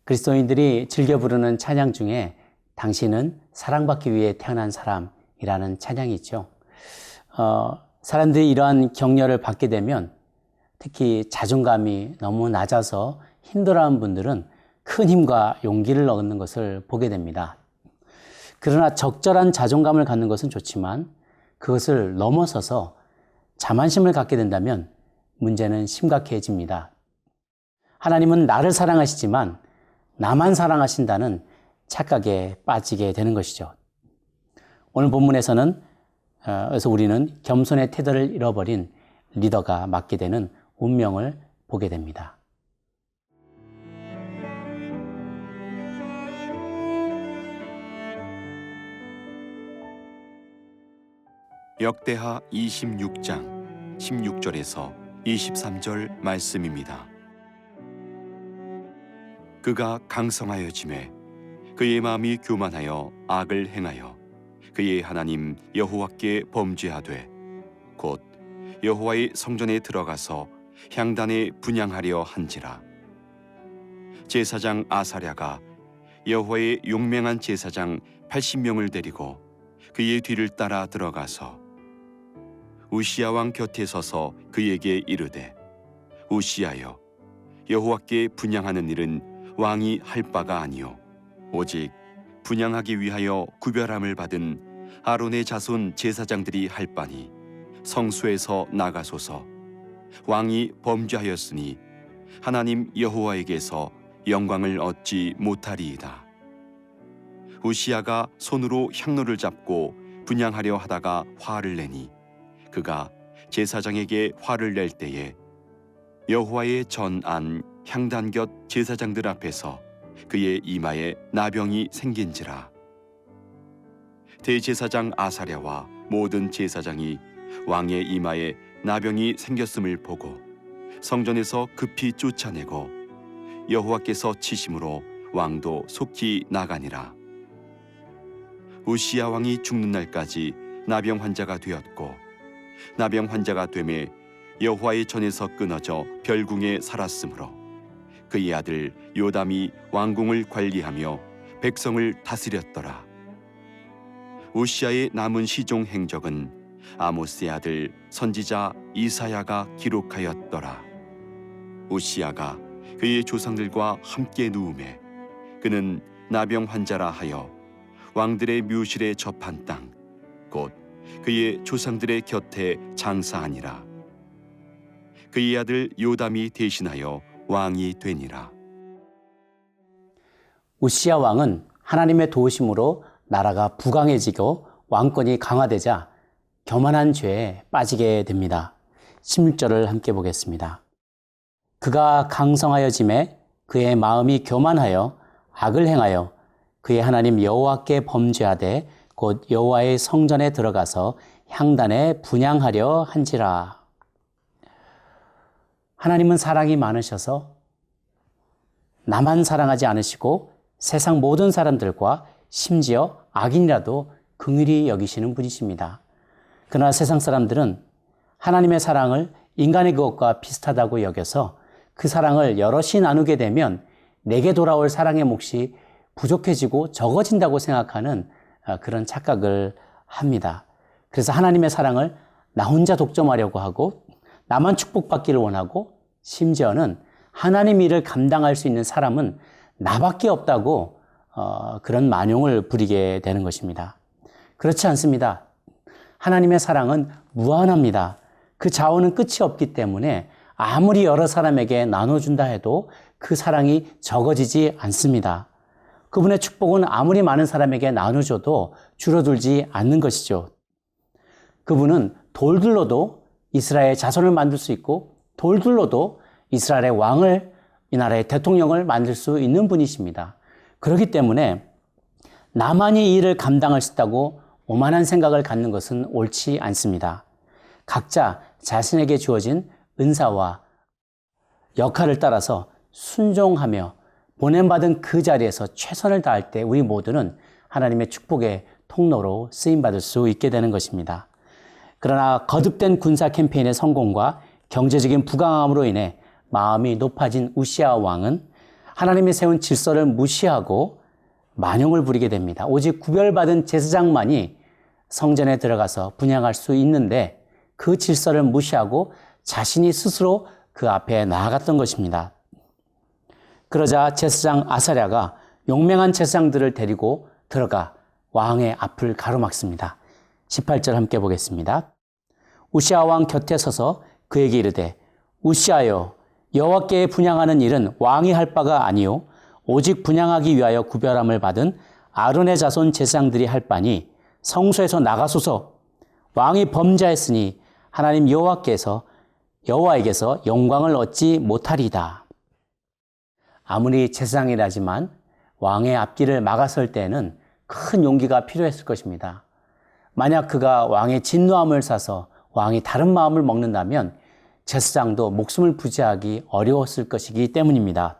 그리스도인들이 즐겨 부르는 찬양 중에 당신은 사랑받기 위해 태어난 사람이라는 찬양이 있죠. 사람들이 이러한 격려를 받게 되면 특히 자존감이 너무 낮아서 힘들어하는 분들은 큰 힘과 용기를 얻는 것을 보게 됩니다. 그러나 적절한 자존감을 갖는 것은 좋지만 그것을 넘어서서 자만심을 갖게 된다면 문제는 심각해집니다. 하나님은 나를 사랑하시지만 나만 사랑하신다는 착각에 빠지게 되는 것이죠. 오늘 본문에서는 그래서 우리는 겸손의 태도를 잃어버린 리더가 맡게 되는 운명을 보게 됩니다. 역대하 26장 16절에서 23절 말씀입니다. 그가 강성하여짐에 그의 마음이 교만하여 악을 행하여 그의 하나님 여호와께 범죄하되 곧 여호와의 성전에 들어가서 향단에 분향하려 한지라. 제사장 아사랴가 여호와의 용맹한 제사장 80명을 데리고 그의 뒤를 따라 들어가서 우시야 왕 곁에 서서 그에게 이르되 우시야여, 여호와께 분향하는 일은 왕이 할 바가 아니요 오직 분향하기 위하여 구별함을 받은 아론의 자손 제사장들이 할 바니 성소에서 나가소서. 왕이 범죄하였으니 하나님 여호와에게서 영광을 얻지 못하리이다. 우시야가 손으로 향로를 잡고 분향하려 하다가 화를 내니 그가 제사장에게 화를 낼 때에 여호와의 전안 향단 곁 제사장들 앞에서 그의 이마에 나병이 생긴지라. 대제사장 아사랴와 모든 제사장이 왕의 이마에 나병이 생겼음을 보고 성전에서 급히 쫓아내고 여호와께서 치심으로 왕도 속히 나가니라. 우시야 왕이 죽는 날까지 나병 환자가 되었고 나병 환자가 되매 여호와의 전에서 끊어져 별궁에 살았으므로 그의 아들 요담이 왕궁을 관리하며 백성을 다스렸더라. 우시야의 남은 시종 행적은 아모스의 아들 선지자 이사야가 기록하였더라. 우시야가 그의 조상들과 함께 누우매 그는 나병 환자라 하여 왕들의 묘실에 접한 땅 곧 그의 조상들의 곁에 장사하니라. 그의 아들 요담이 대신하여 왕이 되니라. 우시야 왕은 하나님의 도우심으로 나라가 부강해지고 왕권이 강화되자 교만한 죄에 빠지게 됩니다. 16절을 함께 보겠습니다. 그가 강성하여짐에 그의 마음이 교만하여 악을 행하여 그의 하나님 여호와께 범죄하되 곧 여호와의 성전에 들어가서 향단에 분향하려 한지라. 하나님은 사랑이 많으셔서 나만 사랑하지 않으시고 세상 모든 사람들과 심지어 악인이라도 긍휼히 여기시는 분이십니다. 그러나 세상 사람들은 하나님의 사랑을 인간의 그것과 비슷하다고 여겨서 그 사랑을 여럿이 나누게 되면 내게 돌아올 사랑의 몫이 부족해지고 적어진다고 생각하는 그런 착각을 합니다. 그래서 하나님의 사랑을 나 혼자 독점하려고 하고 나만 축복받기를 원하고 심지어는 하나님 일을 감당할 수 있는 사람은 나밖에 없다고 그런 만용을 부리게 되는 것입니다. 그렇지 않습니다. 하나님의 사랑은 무한합니다. 그 자원은 끝이 없기 때문에 아무리 여러 사람에게 나눠준다 해도 그 사랑이 적어지지 않습니다. 그분의 축복은 아무리 많은 사람에게 나눠줘도 줄어들지 않는 것이죠. 그분은 돌들로도 이스라엘 자손을 만들 수 있고 돌들로도 이스라엘의 왕을, 이 나라의 대통령을 만들 수 있는 분이십니다. 그렇기 때문에 나만이 이 일을 감당할 수 있다고 오만한 생각을 갖는 것은 옳지 않습니다. 각자 자신에게 주어진 은사와 역할을 따라서 순종하며 보냄받은 그 자리에서 최선을 다할 때 우리 모두는 하나님의 축복의 통로로 쓰임받을 수 있게 되는 것입니다. 그러나 거듭된 군사 캠페인의 성공과 경제적인 부강함으로 인해 마음이 높아진 우시야 왕은 하나님이 세운 질서를 무시하고 만용을 부리게 됩니다. 오직 구별받은 제사장만이 성전에 들어가서 분향할 수 있는데 그 질서를 무시하고 자신이 스스로 그 앞에 나아갔던 것입니다. 그러자 제사장 아사랴가 용맹한 제사장들을 데리고 들어가 왕의 앞을 가로막습니다. 18절 함께 보겠습니다. 우시아 왕 곁에 서서 그에게 이르되 우시아여 여호와께 분향하는 일은 왕이 할 바가 아니요 오직 분향하기 위하여 구별함을 받은 아론의 자손 제사장들이 할 바니 성소에서 나가소서. 왕이 범죄했으니 하나님 여호와에게서 영광을 얻지 못하리이다. 아무리 제사장이라지만 왕의 앞길을 막아설 때에는 큰 용기가 필요했을 것입니다. 만약 그가 왕의 진노함을 사서 왕이 다른 마음을 먹는다면 제사장도 목숨을 부지하기 어려웠을 것이기 때문입니다.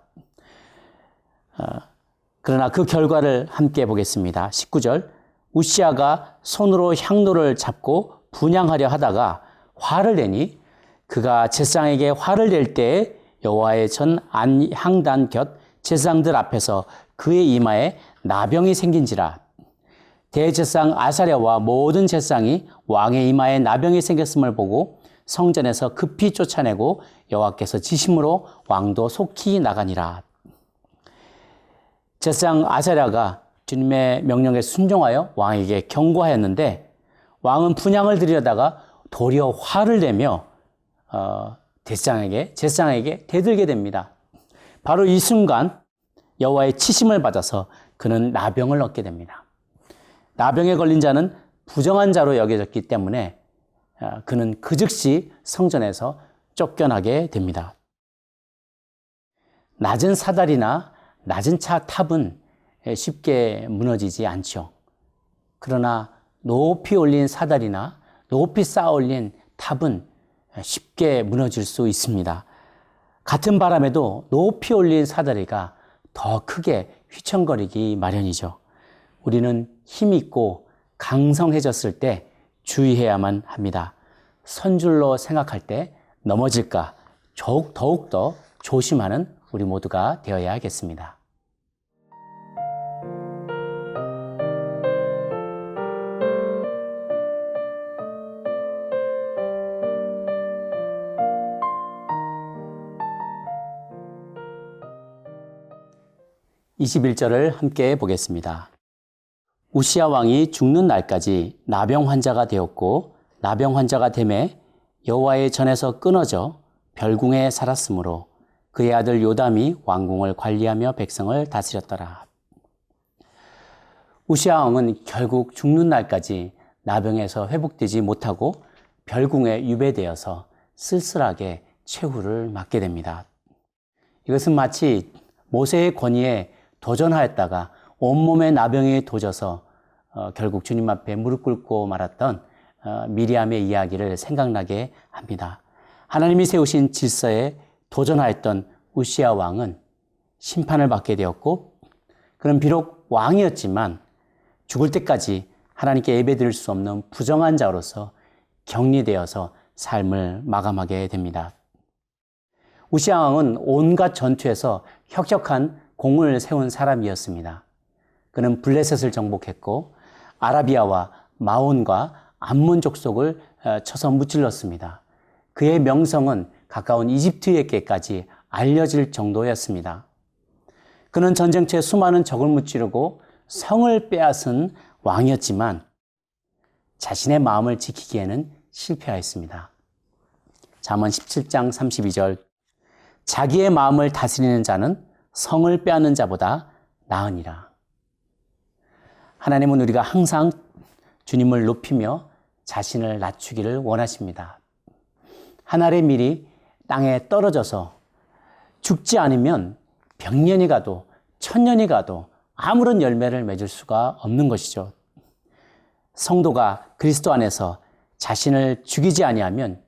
그러나 그 결과를 함께 보겠습니다. 19절 우시아가 손으로 향로를 잡고 분향하려 하다가 화를 내니 그가 제사장에게 화를 낼 때에 여호와의 전 향단 곁 제사장들 앞에서 그의 이마에 나병이 생긴지라. 대제사장 아사랴와 모든 제사장이 왕의 이마에 나병이 생겼음을 보고 성전에서 급히 쫓아내고 여호와께서 지심으로 왕도 속히 나가니라. 제사장 아사랴가 주님의 명령에 순종하여 왕에게 경고하였는데 왕은 분향을 드리려다가 도리어 화를 내며 제사장에게 대들게 됩니다. 바로 이 순간 여호와의 치심을 받아서 그는 나병을 얻게 됩니다. 나병에 걸린 자는 부정한 자로 여겨졌기 때문에 그는 그 즉시 성전에서 쫓겨나게 됩니다. 낮은 사다리나 낮은 차 탑은 쉽게 무너지지 않죠. 그러나 높이 올린 사다리나 높이 쌓아 올린 탑은 쉽게 무너질 수 있습니다. 같은 바람에도 높이 올린 사다리가 더 크게 휘청거리기 마련이죠. 우리는 힘있고 강성해졌을 때 주의해야만 합니다. 선줄로 생각할 때 넘어질까 더욱더 조심하는 우리 모두가 되어야 하겠습니다. (21절을) 함께 보겠습니다. 우시아 왕이 죽는 날까지 나병 환자가 되었고 나병 환자가 되매 여호와의 전에서 끊어져 별궁에 살았으므로 그의 아들 요담이 왕궁을 관리하며 백성을 다스렸더라. 우시아 왕은 결국 죽는 날까지 나병에서 회복되지 못하고 별궁에 유배되어서 쓸쓸하게 최후를 맞게 됩니다. 이것은 마치 모세의 권위에 도전하였다가 온몸에 나병이 도져서 결국 주님 앞에 무릎 꿇고 말았던 미리암의 이야기를 생각나게 합니다. 하나님이 세우신 질서에 도전하였던 우시아 왕은 심판을 받게 되었고 그는 비록 왕이었지만 죽을 때까지 하나님께 예배드릴 수 없는 부정한 자로서 격리되어서 삶을 마감하게 됩니다. 우시아 왕은 온갖 전투에서 혁혁한 공을 세운 사람이었습니다. 그는 블레셋을 정복했고 아라비아와 마온과 암몬 족속을 쳐서 무찔렀습니다. 그의 명성은 가까운 이집트에게까지 알려질 정도였습니다. 그는 전쟁터에 수많은 적을 무찌르고 성을 빼앗은 왕이었지만 자신의 마음을 지키기에는 실패하였습니다. 잠언 17장 32절 자기의 마음을 다스리는 자는 성을 빼앗는 자보다 나으니라. 하나님은 우리가 항상 주님을 높이며 자신을 낮추기를 원하십니다. 한 알의 밀이 땅에 떨어져서 죽지 않으면 100년이 가도 1000년이 가도 아무런 열매를 맺을 수가 없는 것이죠. 성도가 그리스도 안에서 자신을 죽이지 아니하면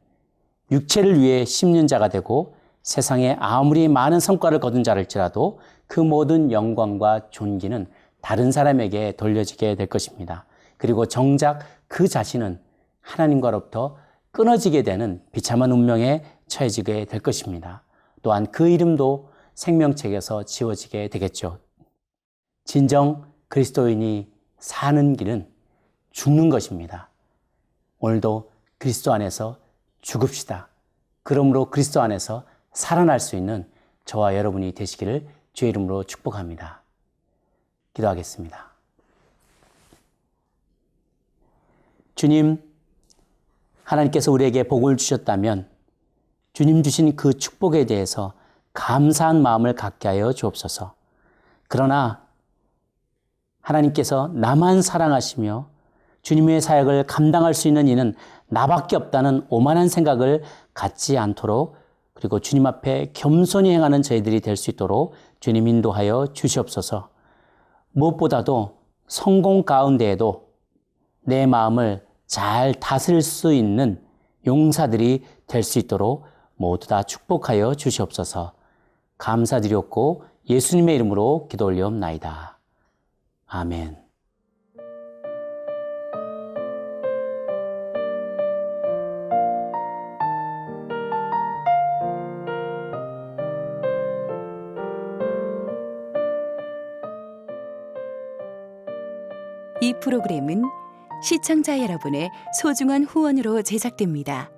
육체를 위해 심는 자가 되고 세상에 아무리 많은 성과를 거둔 자랄지라도 그 모든 영광과 존귀는 다른 사람에게 돌려지게 될 것입니다. 그리고 정작 그 자신은 하나님과로부터 끊어지게 되는 비참한 운명에 처해지게 될 것입니다. 또한 그 이름도 생명책에서 지워지게 되겠죠. 진정 그리스도인이 사는 길은 죽는 것입니다. 오늘도 그리스도 안에서 죽읍시다. 그러므로 그리스도 안에서 살아날 수 있는 저와 여러분이 되시기를 주의 이름으로 축복합니다. 기도하겠습니다. 주님, 하나님께서 우리에게 복을 주셨다면 주님 주신 그 축복에 대해서 감사한 마음을 갖게 하여 주옵소서. 그러나 하나님께서 나만 사랑하시며 주님의 사역을 감당할 수 있는 이는 나밖에 없다는 오만한 생각을 갖지 않도록, 그리고 주님 앞에 겸손히 행하는 저희들이 될 수 있도록 주님 인도하여 주시옵소서. 무엇보다도 성공 가운데에도 내 마음을 잘 다스릴 수 있는 용사들이 될 수 있도록 모두 다 축복하여 주시옵소서. 감사드렸고 예수님의 이름으로 기도 올려옵나이다. 아멘. 이 프로그램은 시청자 여러분의 소중한 후원으로 제작됩니다.